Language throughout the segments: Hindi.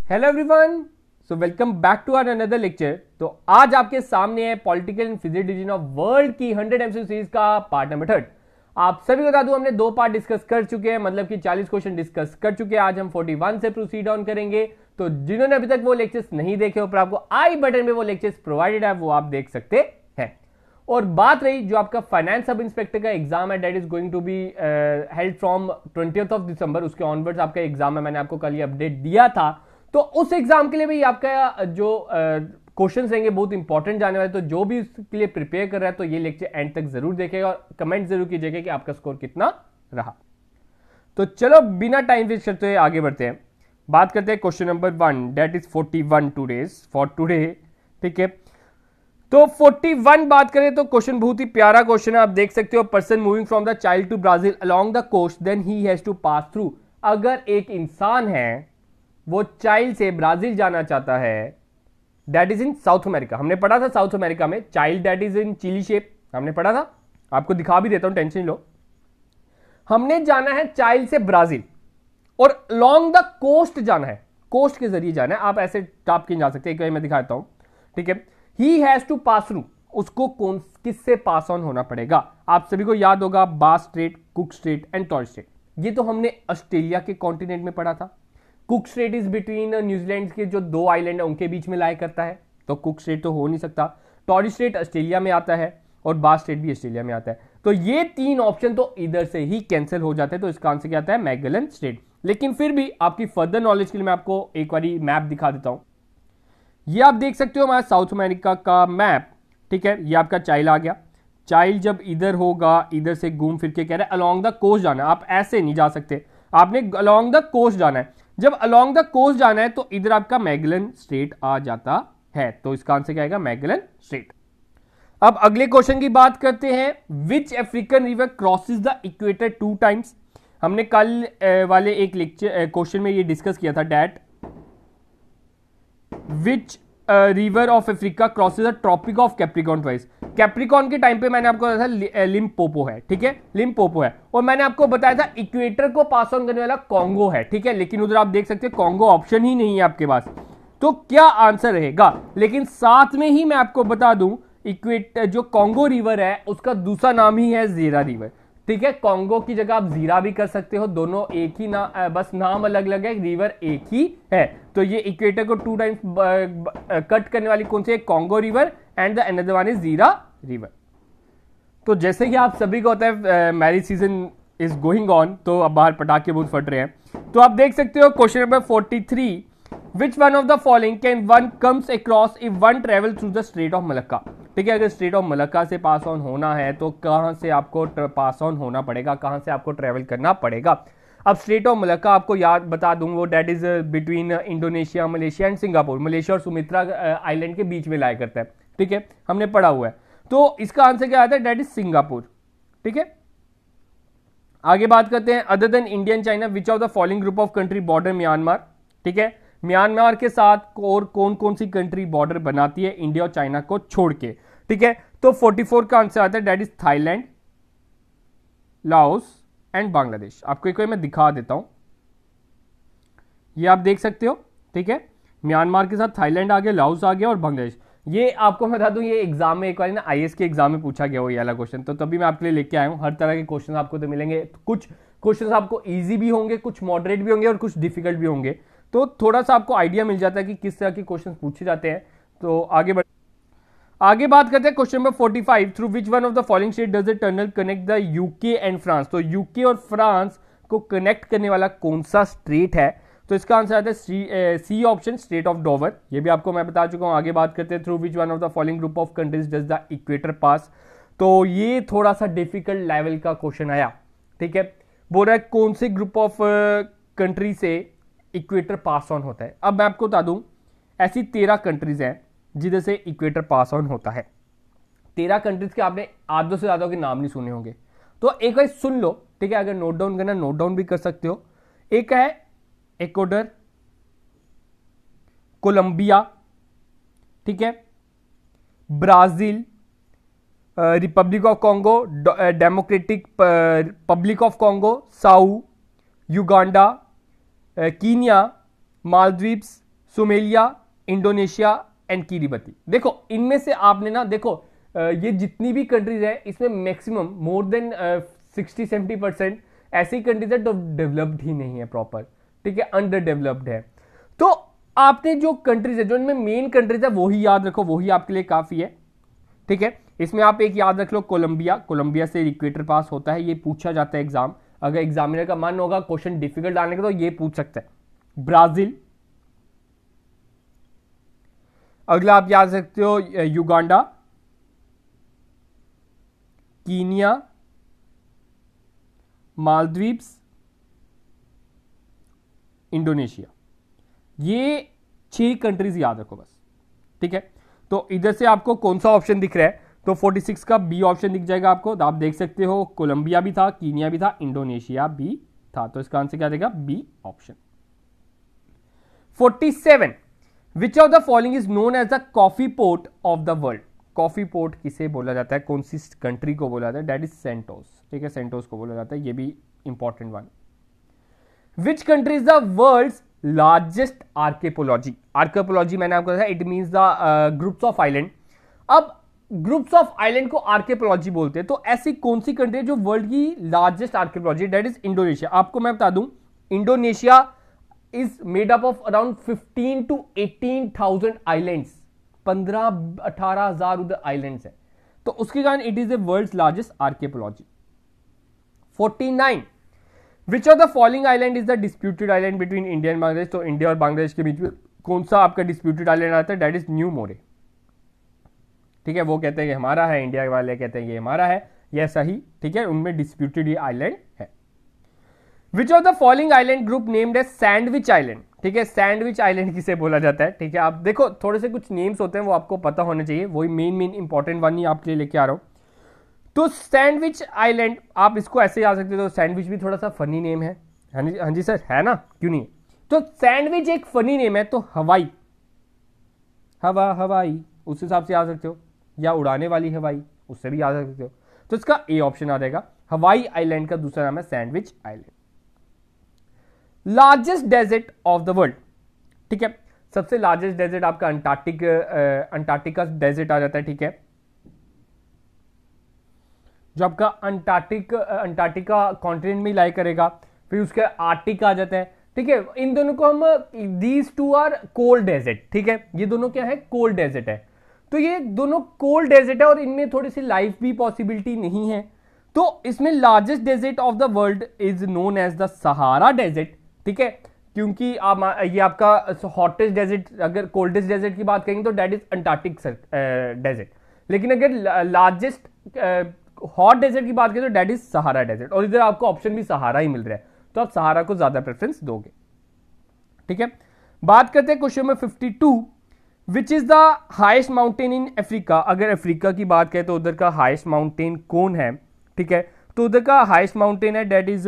Hello everyone, so welcome back to our another lecture. तो आज आपके सामने है political and physics division of world की 100 एमसीक्यू सीरीज का पार्ट नंबर 3। आप सभी को बता दूं, हमने 2 पार्ट डिस्कस कर चुके हैं, मतलब कि 40 क्वेश्चन डिस्कस कर चुके हैं। आज हम 41 से प्रोसीड ऑन करेंगे। तो जिन्होंने अभी तक वो लेक्चर्स नहीं देखे, ऊपर आपको आई बटन में वो लेक्चर्स प्रोवाइडेड है, वो आप देख सकते हैं। और बात रही जो आपका फाइनेंस सब इंस्पेक्टर का एग्जाम है, that is going to be held from 20th of December, उसके ऑनवर्ड्स आपका एग्जाम है। मैंने आपको कल ये अपडेट दिया था। तो उस एग्जाम के लिए भी आपका जो क्वेश्चंस रहेंगे बहुत इंपॉर्टेंट जाने वाले। तो जो भी उसके लिए प्रिपेयर कर रहा है तो ये लेक्चर एंड तक जरूर देखेगा और कमेंट जरूर कीजिएगा कि आपका स्कोर कितना रहा। तो चलो बिना टाइम वेस्ट करते हुए आगे बढ़ते हैं। बात करते हैं question number 1, that is 41 today's for today. ठीक है, तो 41 बात करें तो क्वेश्चन बहुत ही प्यारा क्वेश्चन है। आप देख सकते हो, person moving from the child to Brazil along the coast then he has to pass through. अगर एक इंसान है वो चाइल्ड से ब्राजील जाना चाहता है, that is in South America. हमने पढ़ा था साउथ अमेरिका में child that is in chilli shape, हमने पढ़ा था। आपको दिखा भी देता हूं, टेंशन लो। हमने जाना है चाइल्ड से ब्राजील और लॉन्ग द कोस्ट जाना है, कोस्ट के जरिए जाना है। आप ऐसे टाप के जा सकते हैं, एक बार मैं दिखाता हूं। ठीक है, he has to pass through, उसको कौन किससे पास ऑन होना पड़ेगा। आप सभी को याद होगा बास straight, cook straight and Torres Strait. ये तो हमने ऑस्ट्रेलिया के कॉन्टिनेंट में पढ़ा था। Cook straight is between New Zealand के जो 2 आइलैंड है उनके बीच में लाई करता है, तो कुक स्ट्रेट तो हो नहीं सकता। टॉरेस स्ट्रेट ऑस्ट्रेलिया में आता है और बास स्ट्रेट भी ऑस्ट्रेलिया में आता है। तो ये 3 ऑप्शन तो इधर से ही कैंसिल हो जाते हैं। तो इसका आंसर क्या आता है? Magellan straight. लेकिन फिर भी आपकी फर्दर नॉलेज के लिए मैं आपको एक बारी मैप दिखा देता हूं। ये आप देख सकते हो हमारा साउथ अमेरिका का मैप। ठीक है, ये आपका चाइल्ड आ गया। चाइल्ड जब इधर होगा, इधर से घूम फिर के कह रहे हैं अलोंग द कोस्ट जाना है। आप ऐसे नहीं जा सकते, आपने अलोंग द कोस्ट जाना है। जब अलोंग द कोस्ट जाना है तो इधर आपका मैगेलन स्ट्रेट आ जाता है। तो इसका आंसर क्या आएगा? Magellan strait. अब अगले क्वेश्चन की बात करते हैं। Which African river crosses the equator 2 times. हमने कल वाले एक लेक्चर क्वेश्चन में ये डिस्कस किया था, that which river of Africa crosses the tropic of Capricorn twice. Capricorn के टाइम पे मैंने आपको बताया था लिम्पोपो है। ठीक है, लिम्पोपो है। और मैंने आपको बताया था इक्वेटर को पास ऑन करने वाला कॉन्गो है। ठीक है, लेकिन उधर आप देख सकते हैं कॉन्गो ऑप्शन ही नहीं है आपके पास। तो क्या आंसर रहेगा? लेकिन साथ में ही मैं आपको बता दूं, इक्वेटर जो कॉन्गो रिवर है उसका दूसरा नाम ही है जीरा रिवर। ठीक है, कॉन्गो की जगह आप जीरा भी कर सकते हो, दोनों एक ही बस नाम अलग अलग है, रिवर एक ही है। तो ये इक्वेटर को 2 टाइम्स कट करने वाली कौन सी है? Congo river and the another one is जीरा रिवर। तो जैसे कि आप सभी को होता है marriage season is going on, तो अब बाहर पटाखे बहुत फट रहे हैं। तो आप देख सकते हो question number 43, which one of the following can one comes across if one travel through the straight of Malacca. ठीक है, अगर स्ट्रेट ऑफ मलक्का से पास ऑन होना है तो कहां से आपको पास ऑन होना पड़ेगा, कहां से आपको ट्रेवल करना पड़ेगा। अब स्ट्रेट ऑफ मलक्का आपको याद बता दूं, वो that is between Indonesia, Malaysia and Singapore. Malaysia और सुमित्रा आइलैंड के बीच में लाया करता है। ठीक है, हमने पढ़ा हुआ है। तो इसका आंसर क्या आता है? That is Singapore. ठीक है, आगे बात करते हैं। Other than India and China, which of the following group of country border Myanmar. ठीक है, म्यांमार के साथ और कौन कौन सी कंट्री बॉर्डर बनाती है इंडिया और चाइना को छोड़ के? ठीक है, तो 44 का आंसर आता है, that is Thailand, Laos and Bangladesh. आपको एक बार मैं दिखा देता हूं, ये आप देख सकते हो। ठीक है, म्यांमार के साथ थाईलैंड आ गया, लाओस आ गया और बांग्लादेश। ये आपको मैं बता दूं, ये एग्जाम में एक बार ना आईएएस के एग्जाम में पूछा गया वो ये वाला क्वेश्चन, तो तभी मैं आपके लिए लेके आया हूं। हर तरह के क्वेश्चन आपको तो मिलेंगे, कुछ क्वेश्चन आपको इजी भी होंगे, कुछ मॉडरेट भी होंगे और कुछ डिफिकल्ट भी होंगे। तो थोड़ा सा आपको आइडिया मिल जाता है कि किस तरह के क्वेश्चन पूछे जाते हैं। तो आगे बात करते हैं question number 45, through which one of the following state does the tunnel connect the UK and France. तो यूके और फ्रांस को कनेक्ट करने वाला कौन सा स्ट्रेट है? तो इसका आंसर आता है C option, strait of Dover. ये भी आपको मैं बता चुका हूं। आगे बात करते हैं, through which one of the following group of countries does the equator pass. तो ये थोड़ा सा डिफिकल्ट लेवल का क्वेश्चन आया। ठीक है, बोल रहा है कौन से ग्रुप ऑफ कंट्री से इक्वेटर पास ऑन होता है। अब मैं आपको बता दूं, ऐसी 13 कंट्रीज हैं जिधर से इक्वेटर पास ऑन होता है। 13 कंट्रीज के आपने आधों से ज्यादा के नाम नहीं सुने होंगे, तो एक बार सुन लो। ठीक है, अगर नोट डाउन करना नोट डाउन भी कर सकते हो। एक है इक्वाडोर, कोलंबिया, ठीक है, Brazil, republic of Congo, democratic public of Congo, साउ, Uganda, Kenya, Maldives, Somalia, Indonesia and Kiribati. देखो इनमें से आपने ना, देखो ये जितनी भी कंट्रीज है इसमें मैक्सिमम मोर देन 60-70% ऐसी कंट्रीज है जो डेवलप्ड ही नहीं है प्रॉपर, ठीक है, अंडर डेवलप्ड है। तो आपने जो कंट्रीज है, जो इनमें मेन कंट्रीज है वो ही याद रखो, वही आपके लिए काफी है, ठीक है। इसमें आप एक याद रख लो कोलंबिया, कोलंबिया से इक्वेटर पास होता है, ये पूछा जाता है एग्जाम, अगर एग्जामिनर का मन होगा क्वेश्चन डिफिकल्ट डालने का तो ये पूछ सकता है। ब्राजील, अगला आप याद सकते हो युगांडा, कीनिया, मालदीव्स, इंडोनेशिया। ये 6 कंट्रीज याद रखो बस, ठीक है। तो इधर से आपको कौन सा ऑप्शन दिख रहा है, तो 46 का बी ऑप्शन दिख जाएगा आपको, तो आप देख सकते हो कोलंबिया भी था, कीनिया भी था, इंडोनेशिया भी था, तो इसका आंसर क्या देगा, B option. 47, which of the following is known as the coffee port of the world. Coffee port किसे बोला जाता है, कौन सी कंट्री को बोला जाता है, डेट इज सेंटोस, ठीक है, सेंटोस को बोला जाता है, ये भी important one. Which country is the world's largest archaeology. Archaeology मैंने आपको बताया it means the groups of island. अब ग्रुप्स ऑफ आइलैंड को आर्कियोलॉजी बोलते हैं, तो ऐसी कौन सी कंट्री है जो वर्ल्ड की largest archaeology, that is Indonesia. आपको मैं बता दूं Indonesia is made up of around 15 to 18,000 islands, 15-18,000 उधर आइलैंड्स है, तो उसके कारण it is the world's largest archaeology. 49, which of the following island is the disputed island between India and Bangladesh. तो इंडिया और बांग्लादेश के बीच में कौन सा आपका डिस्प्यूटेड आइलैंड आता है, डेट इज न्यू मोरे, ठीक है। वो कहते हैं कि हमारा है, इंडिया वाले कहते हैं कि हमारा है, यह सही, ठीक है, उनमें डिस्प्यूटेड ये आइलैंड है। Which of the following island group named as sandwich island, ठीक है, सैंडविच आइलैंड किसे बोला जाता है, ठीक है। आप देखो थोड़े से कुछ नेम्स होते हैं वो आपको पता होने चाहिए, वही मेन इंपॉर्टेंट वन ही आपके लिए लेके आ रहा हूं। तो सैंडविच आइलैंड आप इसको ऐसे आ सकते हो, तो सैंडविच भी थोड़ा सा फनी नेम है, हाँ जी सर, है ना, क्यों नहीं। तो सैंडविच एक फनी नेम है, तो हवाई, हवाई उस हिसाब से आ सकते हो, या उड़ाने वाली हवाई उससे भी आ सकते हो, तो इसका ए ऑप्शन आ जाएगा। हवाई आइलैंड का दूसरा नाम है sandwich island. Largest desert of the world, ठीक है, सबसे लार्जेस्ट डेजर्ट आपका अंटार्कटिका डेजर्ट आ जाता है, ठीक है, जो आपका अंटार्कटिका कॉन्टिनेंट में लाई करेगा, फिर उसके आर्टिक आ जाता है, ठीक है। इन दोनों को हम, these two are cold desert, ठीक है, ये दोनों क्या है, कोल्ड डेजर्ट है, तो ये दोनों कोल्ड डेजर्ट है और इनमें थोड़ी सी लाइफ भी पॉसिबिलिटी नहीं है। तो इसमें largest desert of the world is known as the Sahara desert, ठीक है, क्योंकि ये आपका हॉटेस्ट डेजर्ट, अगर कोल्डेस्ट डेजर्ट की बात करेंगे तो डेट इज अंटार्कटिक डेजर्ट, लेकिन अगर लार्जेस्ट हॉट डेजर्ट की बात करें तो डेट इज सहारा डेजर्ट, और इधर आपको ऑप्शन भी सहारा ही मिल रहा है, तो आप सहारा को ज्यादा प्रेफरेंस दोगे, ठीक है। बात करते हैं question number 52, which is the highest mountain in Africa. अगर अफ्रीका की बात करें तो उधर का हाइस्ट माउंटेन कौन है, ठीक है, तो उधर का हाइस्ट माउंटेन है that is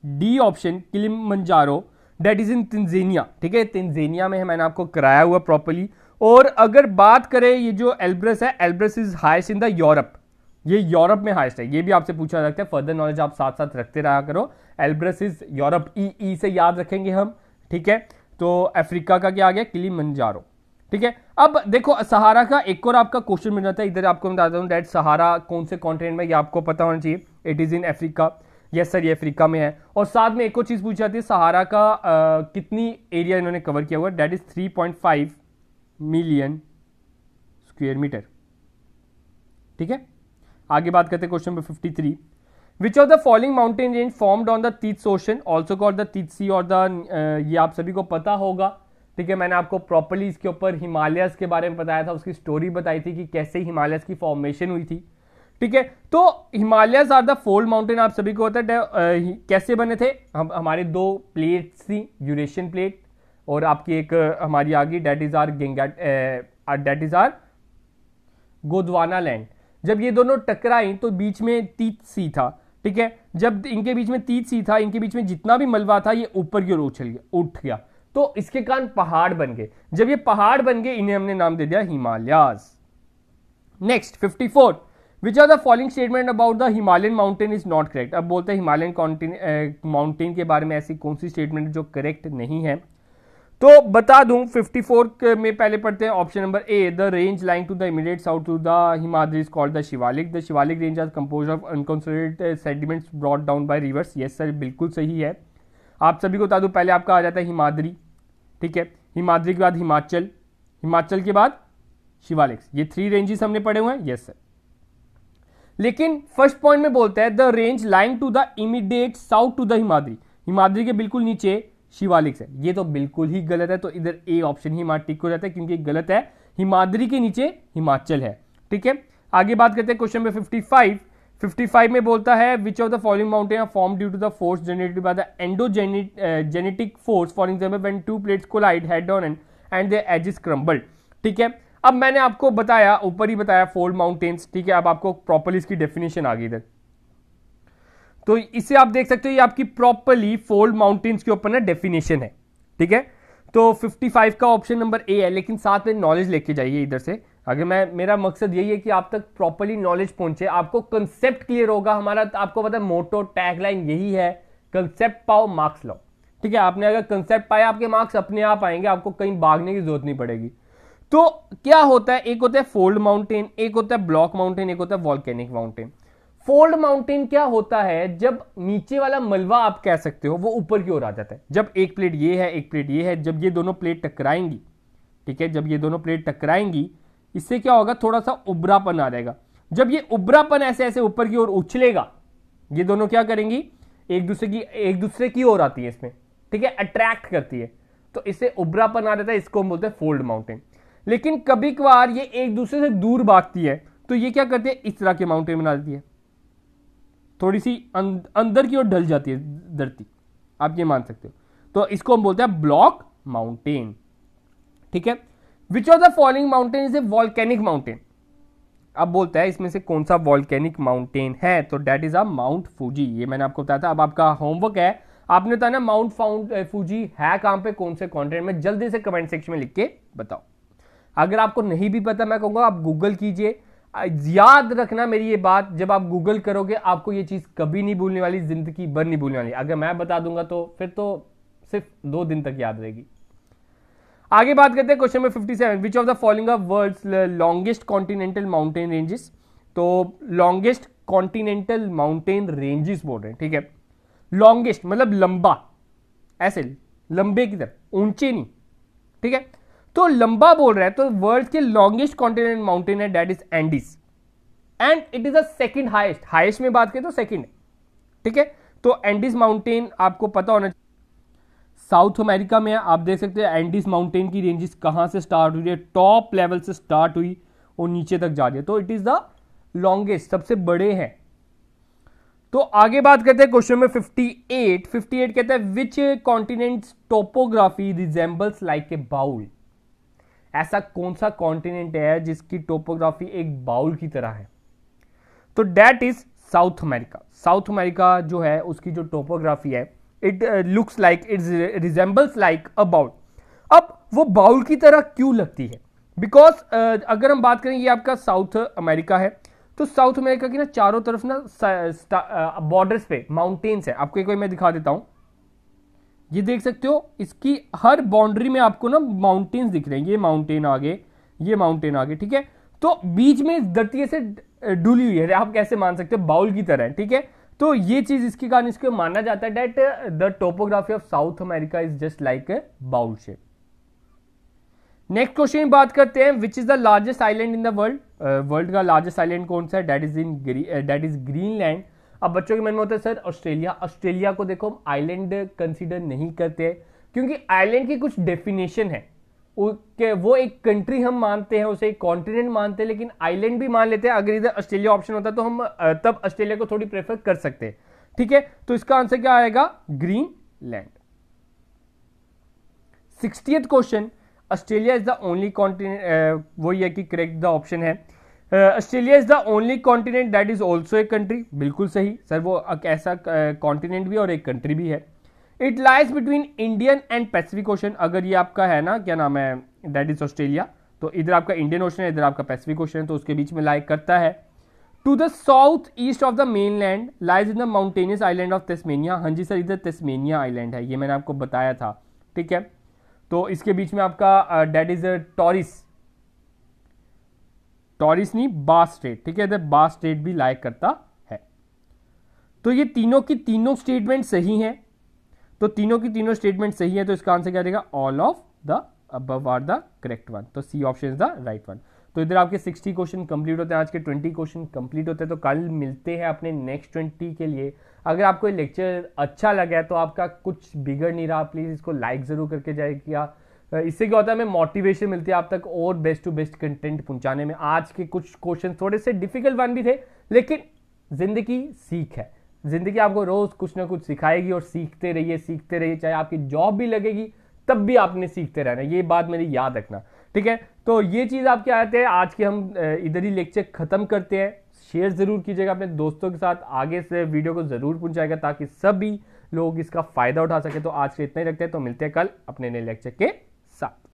D option, Kilimanjaro, that is in Tanzania, ठीक है, तंजानिया में है, मैंने आपको कराया हुआ प्रॉपर्ली। और अगर बात करें ये जो एल्ब्रस है, Elbrus is heist in the Europe, ये यूरोप में हाइस्ट है, ये भी आपसे पूछा जाता है, फर्दर नॉलेज आप साथ साथ रखते रहा करो। एल्ब्रस इज यूरोप, ई से याद रखेंगे हम, ठीक है। तो अफ्रीका का क्या आ गया, किलिमंजारो, ठीक है। अब देखो सहारा का एक और आपका क्वेश्चन मिल जाता है, इधर आपको बताता हूं डेट सहारा कौन से कॉन्टिनेंट में, ये आपको पता होना चाहिए, it is in Africa, yes sir ये अफ्रीका में है। और साथ में एक और चीज पूछी जाती है, सहारा का कितनी एरिया इन्होंने कवर किया हुआ, that is 3.5 million square metre, ठीक है। आगे बात करते हैं question number 53, which of the following mountain range formed on the Tethys ocean also called the Tethys, और द ये आप सभी को पता होगा, ठीक है, मैंने आपको प्रॉपर्ली इसके ऊपर हिमालयस के बारे में बताया था, उसकी स्टोरी बताई थी कि कैसे हिमालयस की फॉर्मेशन हुई थी, ठीक है। तो Himalayas are the fold mountain, आप सभी को होता है कैसे बने थे, हमारे दो प्लेट्स थी, यूरेशियन प्लेट और आपकी एक हमारी आ गई that is are that is are Gondwana land. जब ये दोनों टकराई तो बीच में तीत सी था, ठीक है, जब इनके बीच में तीत सी था, इनके बीच में जितना भी मलबा था ये ऊपर की ओर उठ गया, तो इसके कारण पहाड़ बन गए। जब ये पहाड़ बन गए इन्हें हमने नाम दे दिया Himalayas. Next 54, which are the following statement about the Himalayan mountain is not correct. अब बोलते हैं हिमालयन माउंटेन के बारे में ऐसी कौन सी स्टेटमेंट जो करेक्ट नहीं है, तो बता दूं 54 में पहले पढ़ते हैं option number A, the range lying to the immediate south to the Himadri is called the Shivalik. The Shivalik range are compose of unconsolidated sediments brought down by rivers. Yes sir, बिल्कुल सही है। आप सभी को बता दूं, पहले आपका आ जाता है हिमाद्री, ठीक है, हिमाद्री के बाद हिमाचल, हिमाचल के बाद शिवालिक्स। ये 3 रेंजेस हमने पढ़े हुए हैं। Yes sir. लेकिन फर्स्ट पॉइंट में बोलता है the range lying to the immediate south to the Himadri, Himadri के बिल्कुल नीचे शिवालिक्स है। ये तो बिल्कुल ही गलत है, तो इधर ए ऑप्शन ही हमारा टिक हो जाता है क्योंकि गलत है, हिमाद्री के नीचे हिमाचल है। ठीक है, आगे बात करते हैं क्वेश्चन नंबर 55 में बोलता है which of the following mountain are form due to the force generated by the endogenetic force for example when 2 plates collide head on and their edges crumbled. ठीक है, अब मैंने आपको बताया, ऊपर ही बताया फोल्ड माउंटेन्स। ठीक है, अब आपको प्रॉपर्ली इसकी डेफिनेशन आ गई इधर, तो इसे आप देख सकते हो, ये आपकी प्रॉपर्ली फोल्ड माउंटेन्स के ऊपर ना डेफिनेशन है। ठीक है, तो 55 का ऑप्शन नंबर ए है, लेकिन साथ में नॉलेज लेके जाइए इधर से। अगर मेरा मकसद यही है कि आप तक प्रॉपर्ली नॉलेज पहुंचे, आपको कंसेप्ट क्लियर होगा। हमारा आपको पता है मोटो टैगलाइन यही है, कंसेप्ट पाओ मार्क्स लो। ठीक है, आपने अगर कंसेप्ट पाया, आपके मार्क्स अपने आप आएंगे, आपको कहीं भागने की जरूरत नहीं पड़ेगी। तो क्या होता है, एक होता है फोल्ड माउंटेन, एक होता है ब्लॉक माउंटेन, एक होता है वॉल्केनिक माउंटेन। फोल्ड माउंटेन क्या होता है, जब नीचे वाला मलबा आप कह सकते हो वो ऊपर की ओर आ जाता है। जब एक प्लेट ये है, एक प्लेट ये है, जब ये दोनों प्लेट टकराएंगी, ठीक है, जब ये दोनों प्लेट टकराएंगी, इससे क्या होगा, थोड़ा सा उबरापन आ जाएगा। जब ये उबरापन ऐसे ऐसे ऊपर की ओर उछलेगा, ये दोनों क्या करेंगी, एक दूसरे की ओर आती है इसमें, ठीक है, अट्रैक्ट करती है, तो इससे उबरापन आ जाता है, इसको हम बोलते हैं फोल्ड माउंटेन। लेकिन कभी कभार ये एक दूसरे से दूर भागती है, तो ये क्या करती है, इस तरह के माउंटेन बना देती है, थोड़ी सी अंदर की ओर ढल जाती है धरती, आप ये मान सकते हो। तो इसको हम बोलते हैं ब्लॉक माउंटेन। ठीक है, which of the following mountain is a volcanic mountain. अब बोलता है इसमें से कौन सा वॉल्केनिक माउंटेन है, तो that is a Mount Fuji. ये मैंने आपको बताया था। अब आपका होमवर्क है, आपने बताया ना माउंट फूजी है कहां पे, कौन से कॉन्टिनेंट में, जल्दी से कमेंट सेक्शन में लिख के बताओ। अगर आपको नहीं भी पता, मैं कहूंगा आप गूगल कीजिए। याद रखना मेरी ये बात, जब आप गूगल करोगे आपको ये चीज कभी नहीं भूलने वाली, जिंदगी भर नहीं भूलने वाली। अगर मैं बता दूंगा तो फिर तो सिर्फ 2 दिन तक याद रहेगी। आगे बात करते हैं question number 57, which of the following are world's longest continental mountain ranges. तो लॉन्गेस्ट कॉन्टिनेंटल माउंटेन रेंजेस बोल रहे हैं। ठीक है, लॉन्गेस्ट मतलब लंबा, ऐसे लंबे की तरफ, ऊंचे नहीं। ठीक है, तो लंबा बोल रहा है, तो वर्ल्ड के लॉन्गेस्ट कॉन्टिनेंट माउंटेन है, that is Andes, and it is the second highest. Highest में बात करें तो सेकंड है। ठीक है, तो एंडीज माउंटेन आपको पता होना चाहिए, साउथ अमेरिका में आप देख सकते हैं एंडीज माउंटेन की रेंजेस कहां से स्टार्ट हुई है, टॉप लेवल से स्टार्ट हुई और नीचे तक जा रही है, तो इट इज द लॉन्गेस्ट, सबसे बड़े हैं। तो आगे बात करते हैं क्वेश्चन में 58 कहता है which continent's topography resembles like a bowl. ऐसा कौन सा कॉन्टिनेंट है जिसकी टोपोग्राफी एक बाउल की तरह है, तो that is South America. South America जो है उसकी जो टोपोग्राफी है, it looks like, it resembles like a bowl. अब वो बाउल की तरह क्यों लगती है, बिकॉज अगर हम बात करें, ये आपका साउथ अमेरिका है, तो साउथ अमेरिका की ना चारों तरफ ना बॉर्डर्स पे माउंटेन्स है। आपको एक बार मैं दिखा देता हूं, ये देख सकते हो, इसकी हर बाउंड्री में आपको ना माउंटेन्स दिख रहे हैं, ये माउंटेन आगे, ये माउंटेन आगे। ठीक है, तो बीच में धरती से डुली हुई है, आप कैसे मान सकते हो, बाउल की तरह है। ठीक है, तो ये चीज इसके कारण इसको माना जाता है that the topography of South America is just like a bowl shape. Next question की बात करते हैं, which is the largest island in the world. World का लार्जेस्ट आइलैंड कौन सा है, दैट इज ग्रीनलैंड। अब बच्चों के मन में होता है सर ऑस्ट्रेलिया। ऑस्ट्रेलिया को देखो हम आइलैंड कंसीडर नहीं करते, क्योंकि आइलैंड की कुछ डेफिनेशन है, वो एक कंट्री हम मानते हैं, उसे एक कॉन्टिनेंट मानते हैं, लेकिन आइलैंड भी मान लेते हैं। अगर इधर ऑस्ट्रेलिया ऑप्शन होता तो हम तब ऑस्ट्रेलिया को थोड़ी प्रेफर कर सकते हैं। ठीक है, तो इसका आंसर क्या आएगा, Greenland. 60th question, Australia is the only continent, वही है कि करेक्ट द ऑप्शन है, Australia is the only continent that is also a country. बिल्कुल सही सर, वो ऐसा कॉन्टिनेंट भी और एक कंट्री भी है। It lies between Indian and Pacific ocean. अगर ये आपका है ना, क्या नाम है, दैट इज ऑस्ट्रेलिया, तो इधर आपका इंडियन ओशन है, इधर आपका पैसिफिक ओशन है, तो उसके बीच में लाई करता है। To the south east of the main land lies in the mountainous island of Tasmania. हाँ जी सर, इधर तस्मेनिया आइलैंड है, ये मैंने आपको बताया था। ठीक है, तो इसके बीच में आपका डेट इज टॉरिस, टॉरिस नहीं बास स्ट्रेट, ठीक है, इधर बास स्ट्रेट भी लाइक करता है। तो ये तीनों की तीनों स्टेटमेंट सही हैं, तो तीनों की तीनों स्टेटमेंट सही है, तो इसका आंसर क्या रहेगा, all of the above are the correct one, तो C option is the right one. तो इधर आपके 60 क्वेश्चन कंप्लीट होते हैं, आज के 20 क्वेश्चन कंप्लीट होते हैं। तो कल मिलते हैं अपने नेक्स्ट 20 के लिए। अगर आपको ये लेक्चर अच्छा लगा है तो आपका कुछ बिगड़ नहीं रहा, प्लीज इसको लाइक जरूर करके जाइएगा। इससे क्या होता है, हमें मोटिवेशन मिलती है आप तक और बेस्ट टू बेस्ट कंटेंट पहुंचाने में। आज के कुछ क्वेश्चन थोड़े से डिफिकल्ट वन भी थे, लेकिन जिंदगी सीख है, जिंदगी आपको रोज कुछ ना कुछ सिखाएगी और सीखते रहिए, चाहे आपकी जॉब भी लगेगी तब भी आपने सीखते रहना, ये बात मेरी याद रखना, ठीक है। तो ये चीज आपके आते हैं, आज के हम इधर ही लेक्चर खत्म करते हैं। शेयर जरूर कीजिएगा अपने दोस्तों के साथ, आगे से वीडियो को जरूर पहुंचाएगा ताकि सभी लोग इसका फायदा उठा सके। तो आज के इतना ही रखते हैं, तो मिलते हैं कल अपने नए लेक्चर के साथ।